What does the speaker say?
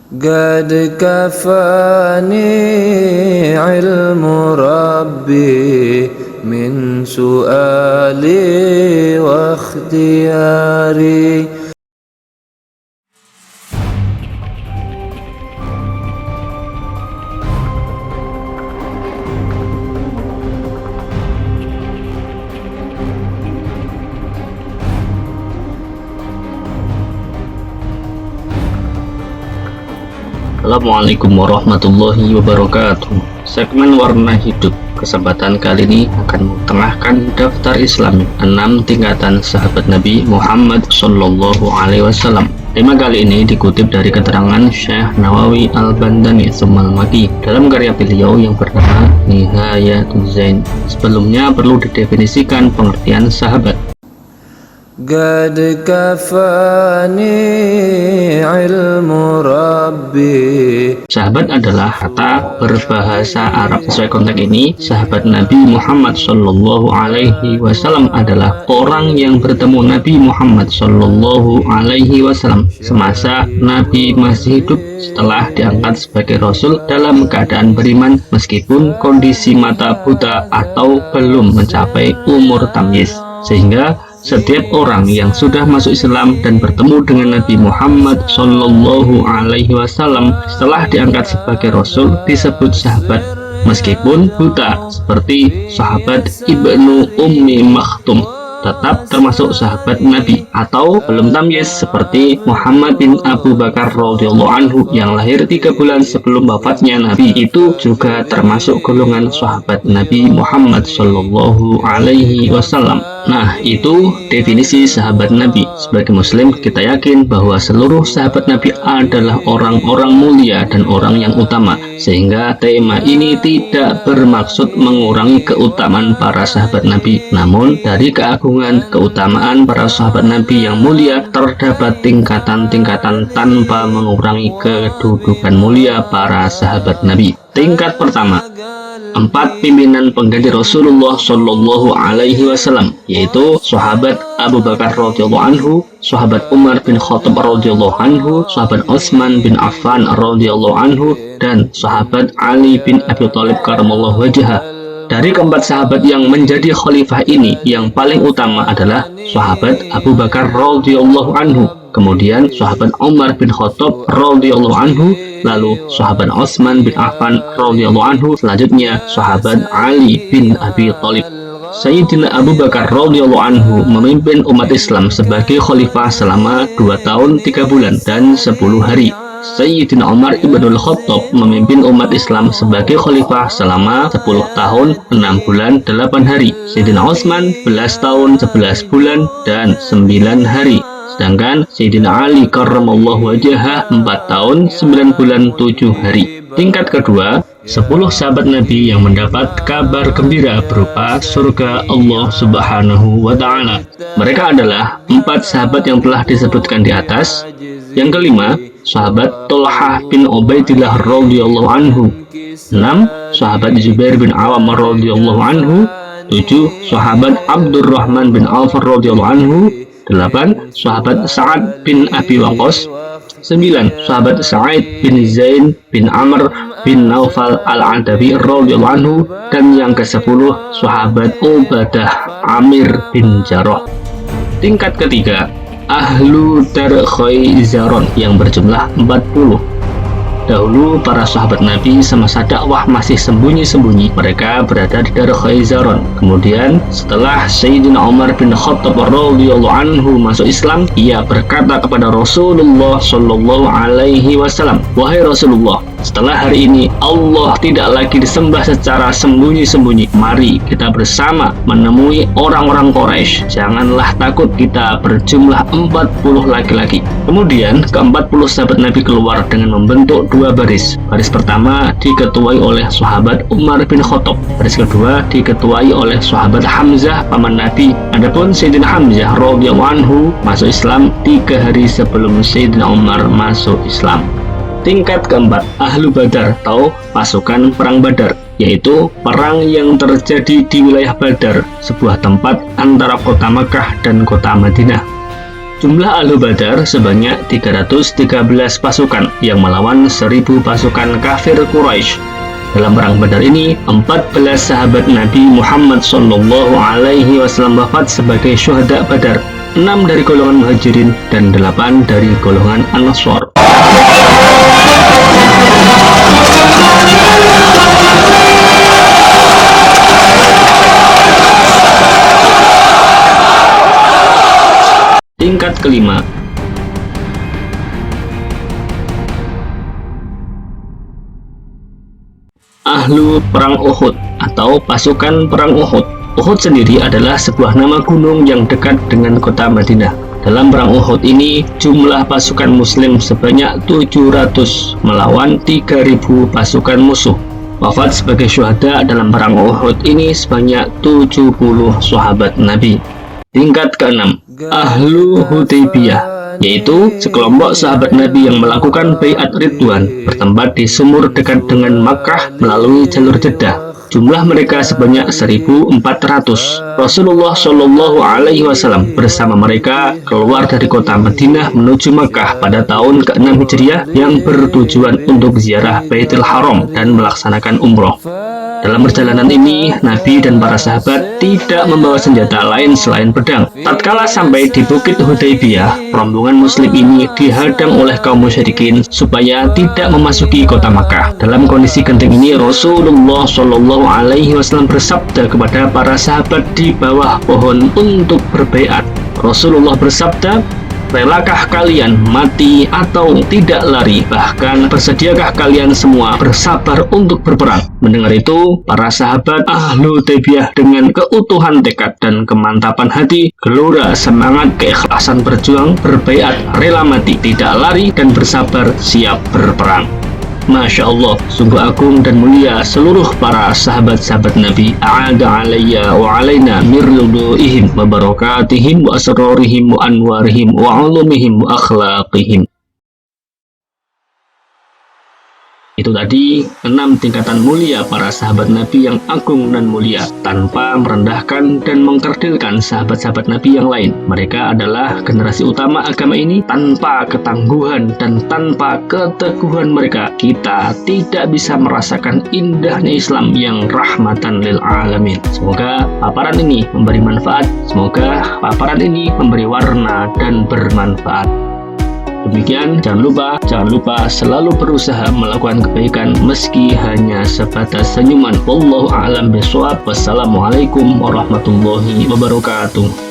قد كفاني علم ربي من سؤالي واختياري. Assalamualaikum warahmatullahi wabarakatuh. Segmen Warna Hidup kesempatan kali ini akan mengetengahkan daftar Islami 6 tingkatan sahabat Nabi Muhammad Sallallahu Alaihi Wasallam. Tema kali ini dikutip dari keterangan Syekh Nawawi Al-Bandani Al-Maki dalam karya beliau yang bernama Nihayatul Zain. Sebelumnya perlu didefinisikan pengertian sahabat. قد كفاني علم ربي. Sahabat adalah kata berbahasa Arab. Sesuai konteks ini, sahabat Nabi Muhammad Sallallahu Alaihi Wasallam adalah orang yang bertemu Nabi Muhammad Sallallahu Alaihi Wasallam semasa Nabi masih hidup setelah diangkat sebagai Rasul dalam keadaan beriman meskipun kondisi mata buta atau belum mencapai umur tamyiz. Sehingga setiap orang yang sudah masuk Islam dan bertemu dengan Nabi Muhammad Sallallahu Alaihi Wasallam setelah diangkat sebagai Rasul disebut sahabat meskipun buta, seperti sahabat Ibnu Ummi Maktum tetap termasuk sahabat Nabi, atau belum tamyiz seperti Muhammad bin Abu Bakar radhiyallahu anhu yang lahir 3 bulan sebelum wafatnya Nabi, itu juga termasuk golongan sahabat Nabi Muhammad Sallallahu Alaihi Wasallam. Nah, itu definisi sahabat Nabi. Sebagai muslim, kita yakin bahwa seluruh sahabat Nabi adalah orang-orang mulia dan orang yang utama, sehingga tema ini tidak bermaksud mengurangi keutamaan para sahabat Nabi. Namun, dari keagungan keutamaan para sahabat Nabi yang mulia, terdapat tingkatan-tingkatan tanpa mengurangi kedudukan mulia para sahabat Nabi. Tingkat pertama, 4 pimpinan pengganti Rasulullah Shallallahu Alaihi Wasallam, yaitu sahabat Abu Bakar radhiyallahu anhu, sahabat Umar bin Khattab radhiyallahu anhu, sahabat Utsman bin Affan radhiyallahu anhu, dan sahabat Ali bin Abi Thalib karramallahu wajhah. Dari keempat sahabat yang menjadi khalifah ini, yang paling utama adalah sahabat Abu Bakar radhiyallahu anhu, kemudian sahabat Umar bin Khattab radhiyallahu anhu, lalu sahabat Utsman bin Affan radhiyallahu anhu, selanjutnya sahabat Ali bin Abi Thalib. Sayyidina Abu Bakar radhiyallahu anhu memimpin umat Islam sebagai khalifah selama 2 tahun 3 bulan dan 10 hari. Sayyidina Umar ibnul Khattab memimpin umat Islam sebagai khalifah selama 10 tahun 6 bulan 8 hari. Sayyidina Utsman 11 tahun 11 bulan dan 9 hari. Sedangkan Sayyidina Ali karramallahu wajhah 4 tahun 9 bulan 7 hari. Tingkat kedua, 10 sahabat Nabi yang mendapat kabar gembira berupa surga Allah Subhanahu wa Ta'ala. Mereka adalah 4 sahabat yang telah disebutkan di atas. Yang kelima, sahabat Thalhah bin Ubaidillah radhiyallahu anhu. 6. Sahabat Zubair bin Awam radhiyallahu anhu. 7. Sahabat Abdurrahman bin Auf radhiyallahu anhu. 8. Sahabat Sa'ad bin Abi Waqqas. 9. Sahabat Sa'id bin Zain bin Amr bin Naufal al-Adawi radhiyallahu anhu. Dan yang ke-10, sahabat Ubadah Amir bin Jarrah. Tingkat ketiga, Ahlu Dar Khaizaron yang berjumlah 40. Dahulu para sahabat Nabi semasa dakwah masih sembunyi-sembunyi. Mereka berada di Dar Khaizaron. Kemudian setelah Sayyidina Umar bin Khattab radhiyallahu anhu masuk Islam, ia berkata kepada Rasulullah Shallallahu Alaihi Wasallam, "Wahai Rasulullah, setelah hari ini Allah tidak lagi disembah secara sembunyi-sembunyi. Mari kita bersama menemui orang-orang Quraisy. Janganlah takut, kita berjumlah 40 laki-laki." Kemudian ke-40 sahabat Nabi keluar dengan membentuk 2 baris. Baris pertama diketuai oleh sahabat Umar bin Khattab. Baris kedua diketuai oleh sahabat Hamzah paman Nabi. Adapun Sayyidina Hamzah radhiyallahu anhu masuk Islam 3 hari sebelum Sayyidina Umar masuk Islam. Tingkat keempat, Ahlu Badar atau pasukan perang Badar, yaitu perang yang terjadi di wilayah Badar, sebuah tempat antara kota Makkah dan kota Madinah. Jumlah Ahlu Badar sebanyak 313 pasukan. yang melawan 1000 pasukan kafir Quraisy. Dalam perang Badar ini, 14 sahabat Nabi Muhammad SAW wafat sebagai syuhada Badar, 6 dari golongan Muhajirin dan 8 dari golongan An-Ansar. Tingkat kelima, Ahlu Perang Uhud atau pasukan Perang Uhud. Uhud sendiri adalah sebuah nama gunung yang dekat dengan kota Madinah. Dalam Perang Uhud ini, jumlah pasukan muslim sebanyak 700 melawan 3000 pasukan musuh. Wafat sebagai syuhada dalam Perang Uhud ini sebanyak 70 sahabat Nabi. Tingkat keenam, Ahlu Hudaybiyah, yaitu sekelompok sahabat Nabi yang melakukan baiat Ridwan bertempat di sumur dekat dengan Makkah melalui jalur Jeddah. Jumlah mereka sebanyak 1.400. Rasulullah Shallallahu Alaihi Wasallam bersama mereka keluar dari kota Madinah menuju Makkah pada tahun ke-6 Hijriah yang bertujuan untuk ziarah Baitul Haram dan melaksanakan umroh. Dalam perjalanan ini, Nabi dan para sahabat tidak membawa senjata lain selain pedang. Tatkala sampai di Bukit Hudaybiyah, rombongan muslim ini dihadang oleh kaum musyrikin supaya tidak memasuki kota Makkah. Dalam kondisi genting ini, Rasulullah Shallallahu Alaihi Wasallam bersabda kepada para sahabat di bawah pohon untuk berbaiat. Rasulullah bersabda, relakah kalian mati atau tidak lari? Bahkan bersediakah kalian semua bersabar untuk berperang? Mendengar itu, para sahabat Ahlu Hudaybiyah dengan keutuhan tekad dan kemantapan hati, gelora semangat keikhlasan berjuang, berbaiat, rela mati, tidak lari dan bersabar siap berperang. Masya Allah, sungguh agung dan mulia seluruh para sahabat-sahabat Nabi. A'ada alayya wa alayna mirludu'ihim wa barakatihim wa asrarihim wa anwarihim wa ulumihim wa akhlaqihim. Itu tadi 6 tingkatan mulia para sahabat Nabi yang agung dan mulia, tanpa merendahkan dan mengkerdilkan sahabat-sahabat Nabi yang lain. Mereka adalah generasi utama agama ini. Tanpa ketangguhan dan tanpa keteguhan mereka, kita tidak bisa merasakan indahnya Islam yang rahmatan lil alamin. Semoga paparan ini memberi manfaat. Semoga paparan ini memberi warna dan bermanfaat. Demikian, jangan lupa selalu berusaha melakukan kebaikan meski hanya sebatas senyuman. Wallahu a'lam bishawab. Wassalamualaikum warahmatullahi wabarakatuh.